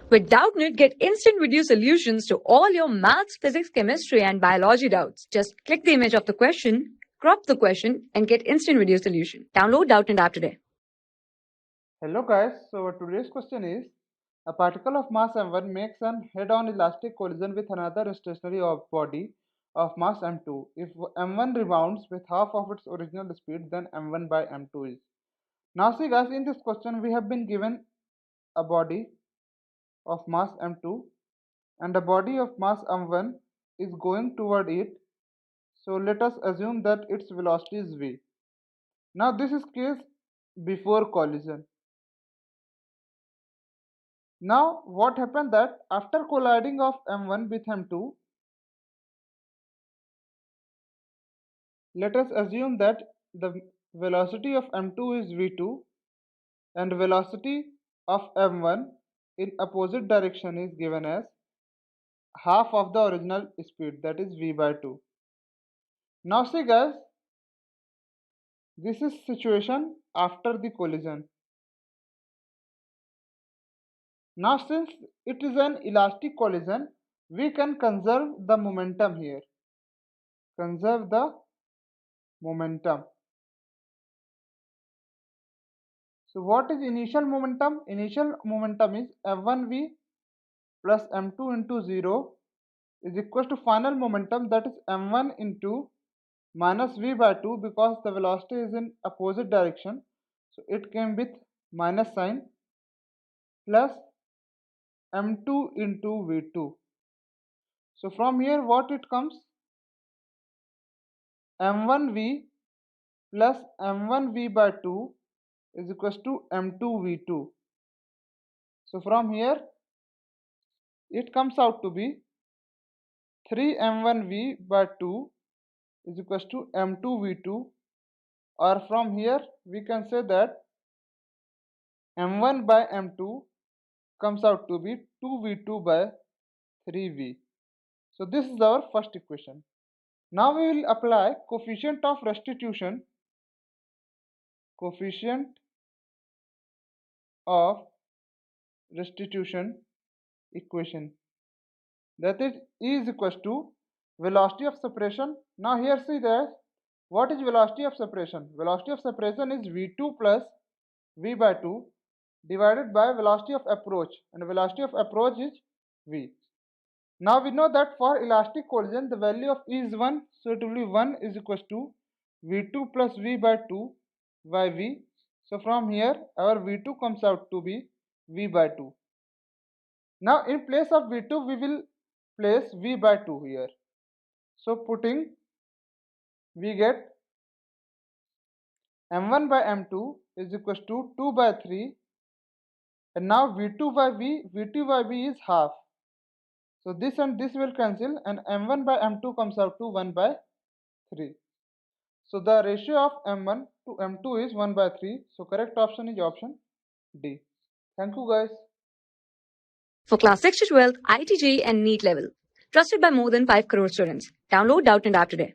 With Doubtnut, get instant video solutions to all your maths, physics, chemistry, and biology doubts. Just click the image of the question, crop the question, and get instant video solution. Download Doubtnut app today. Hello guys, so today's question is, a particle of mass m1 makes an head-on elastic collision with another stationary body of mass m2. If m1 rebounds with half of its original speed, then m1 by m2 is. Now see guys, in this question we have been given a body of mass m2 and a body of mass m1 is going toward it. So let us assume that its velocity is v. Now this is case before collision. Now what happened that after colliding of m1 with m2, let us assume that the velocity of m2 is v2 and velocity of m1 in opposite direction is given as half of the original speed, that is v by 2. Now see guys, this is situation after the collision. Now since it is an elastic collision, we can conserve the momentum here. Conserve the momentum. So what is initial momentum? Initial momentum is m1v plus m2 into 0 is equal to final momentum, that is m1 into minus v by 2, because the velocity is in opposite direction. So it came with minus sign, plus m2 into v2. So from here what it comes? m1v plus m1v by 2 is equal to m2v2. So from here it comes out to be 3m1v by 2 is equal to m2v2, or from here we can say that m1 by m2 comes out to be 2v2 by 3v. So this is our first equation. Now we will apply coefficient of restitution. Coefficient of restitution equation, that is E is equal to velocity of separation. Now here see that what is velocity of separation? Velocity of separation is v2 plus v by 2 divided by velocity of approach, and velocity of approach is v. Now we know that for elastic collision the value of E is 1, so it will be 1 is equal to v2 plus v by 2 by v. So from here our v2 comes out to be v by 2. Now in place of v2 we will place v by 2 here. So putting, we get m1 by m2 is equal to 2 by 3, and now v2 by v is half. So this and this will cancel, and m1 by m2 comes out to 1 by 3. So the ratio of m1 to m2 is 1 by 3. So correct option is option D. Thank you guys. For class 6 to 12, IIT JEE and NEET level. Trusted by more than 5 crore students. Download Doubtnut app today.